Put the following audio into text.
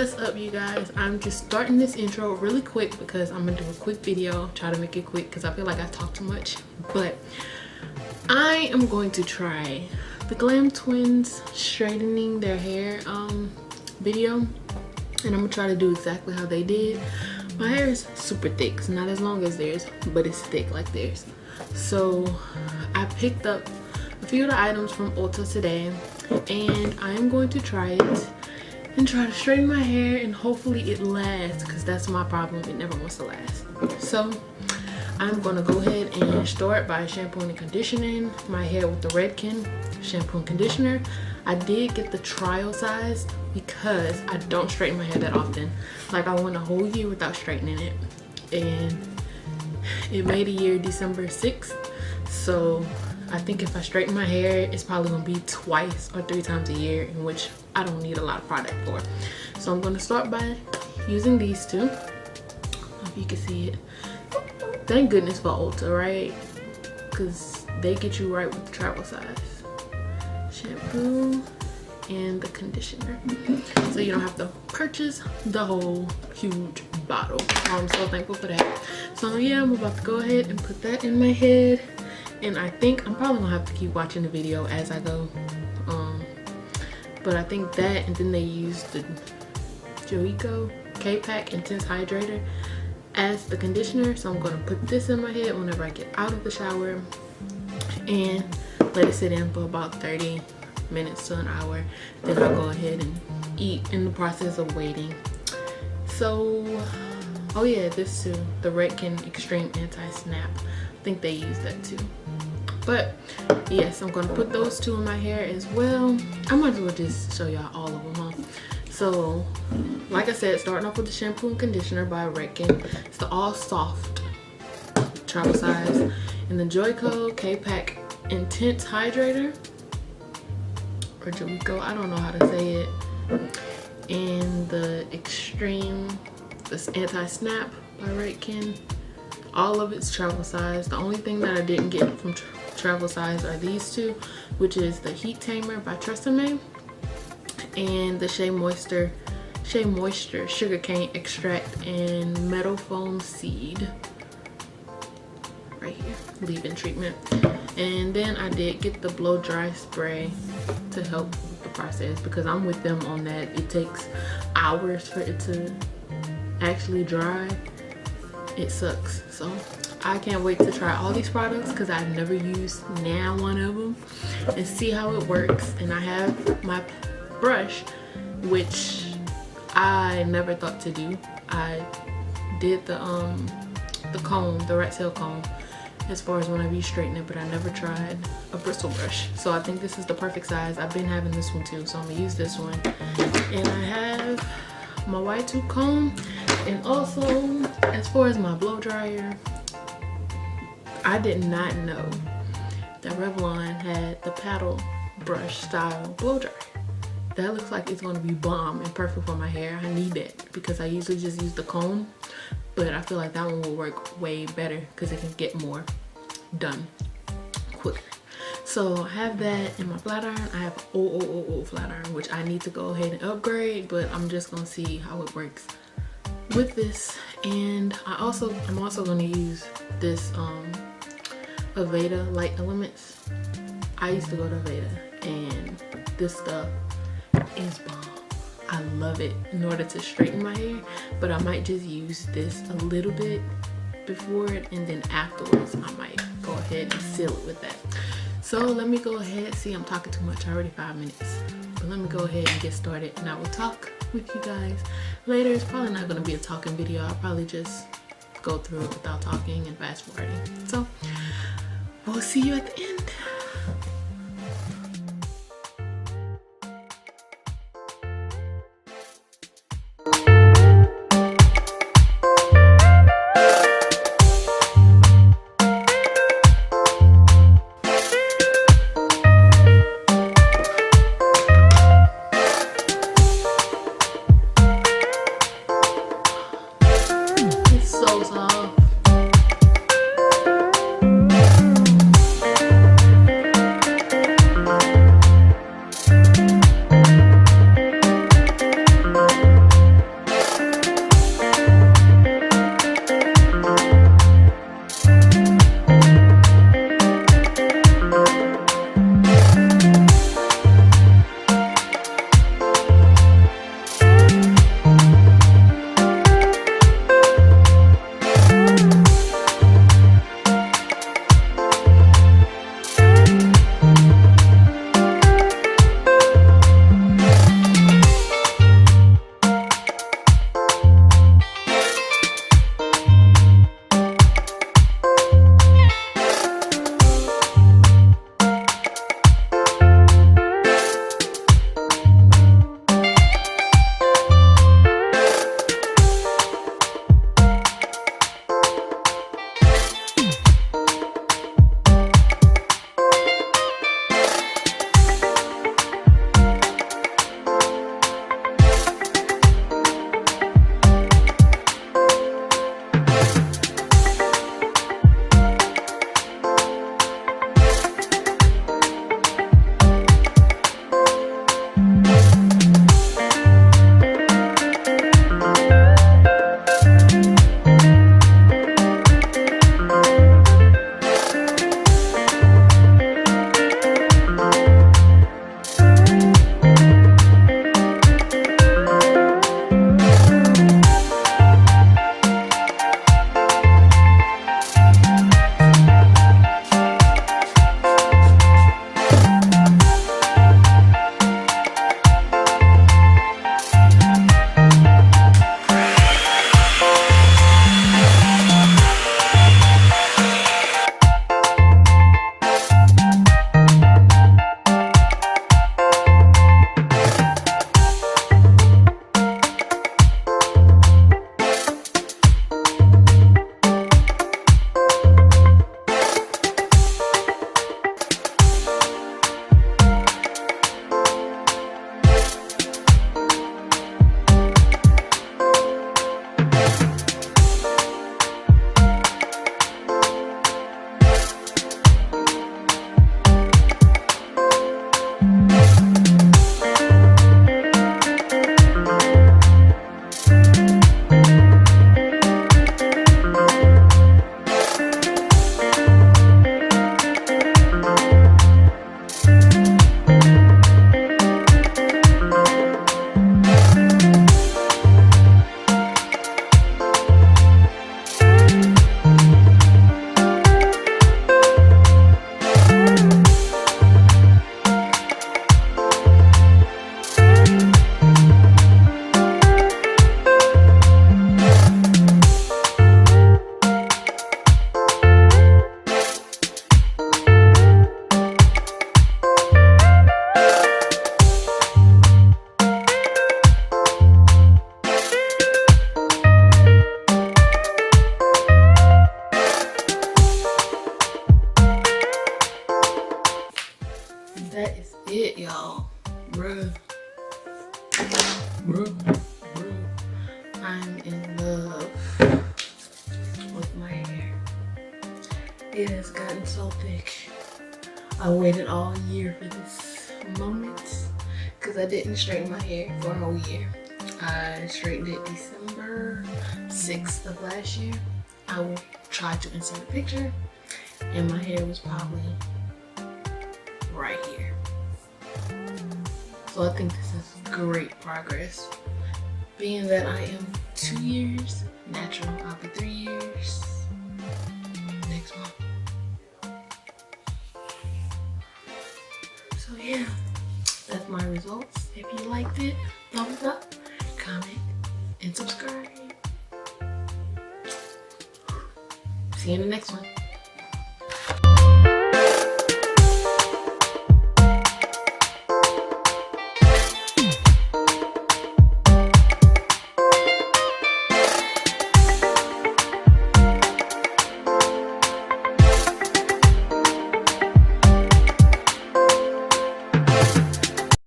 What's up, you guys? I'm just starting this intro really quick because I'm gonna do a quick video, try to make it quick because I feel like I talk too much. But I am going to try the Glamtwinz straightening their hair video, and I'm gonna try to do exactly how they did. My hair is super thick. It's not as long as theirs, but it's thick like theirs. So I picked up a few of the items from Ulta today, and I am going to try it and try to straighten my hair, and hopefully it lasts, because that's my problem. It never wants to last. So I'm gonna go ahead and start by shampooing and conditioning my hair with the Redken shampoo and conditioner. I did get the trial size because I don't straighten my hair that often. Like, I went a whole year without straightening it, and it made a year December 6th. So I think if I straighten my hair, it's probably gonna be twice or 3 times a year, in which I don't need a lot of product for. So I'm gonna start by using these two. I don't know if you can see it. Thank goodness for Ulta, right? Because they get you right with the travel size. Shampoo and the conditioner. So you don't have to purchase the whole huge bottle. I'm so thankful for that. So yeah, I'm about to go ahead and put that in my head. And I think I'm probably gonna have to keep watching the video as I go. But I think that, and then they used the Joico K-Pak Intense Hydrator as the conditioner. So I'm gonna put this in my head whenever I get out of the shower and let it sit in for about 30 minutes to an hour. Then I'll go ahead and eat in the process of waiting. So, oh yeah, this too, the Redken Extreme Anti-Snap. I think they use that too. But yes, I'm gonna put those two in my hair as well. I might as well just show y'all all of them, huh? So, like I said, starting off with the shampoo and conditioner by Redken. It's the all soft travel size. And the Joico K-Pak Intense Hydrator, or Joico, I don't know how to say it. And the Extreme, this Anti-Snap by Redken. All of it's travel size. The only thing that I didn't get from travel size are these two, which is the Heat Tamer by Tresemme and the Shea Moisture Sugarcane Extract and Meadowfoam Seed. Right here, leave-in treatment. And then I did get the blow dry spray to help with the process, because I'm with them on that. It takes hours for it to actually dry. It sucks. So I can't wait to try all these products, because I've never used now one of them, and see how it works. And I have my brush, which I never thought to do. I did the comb, the rat tail comb, as far as whenever you straighten it, but I never tried a bristle brush. So I think this is the perfect size. I've been having this one too, so I'm gonna use this one. And I have my white tooth comb. And also, as far as my blow dryer, I did not know that Revlon had the paddle brush style blow dryer. That looks like it's gonna be bomb and perfect for my hair. I need that because I usually just use the comb, but I feel like that one will work way better because it can get more done quicker. So I have that in my flat iron. I have old flat iron, which I need to go ahead and upgrade, but I'm just gonna see how it works with this. And I'm also going to use this Aveda Light Elements. I used to go to Aveda, and this stuff is bomb. I love it in order to straighten my hair, but I might just use this a little bit before it, and then afterwards I might go ahead and seal it with that. So let me go ahead. See, I'm talking too much already, 5 minutes, but let me go ahead and get started, and I will talk with you guys later. It's probably not going to be a talking video. I'll probably just go through it without talking and fast forwarding. So we'll see you at the end. It has gotten so thick. I waited all year for this moment because I didn't straighten my hair for a whole year. I straightened it December 6th of last year. I will try to insert a picture, and my hair was probably right here. So I think this is great progress. Being that I am 2 years natural, I'll be 3 years next month. So yeah, that's my results. If you liked it, thumbs up, comment, and subscribe. See you in the next one.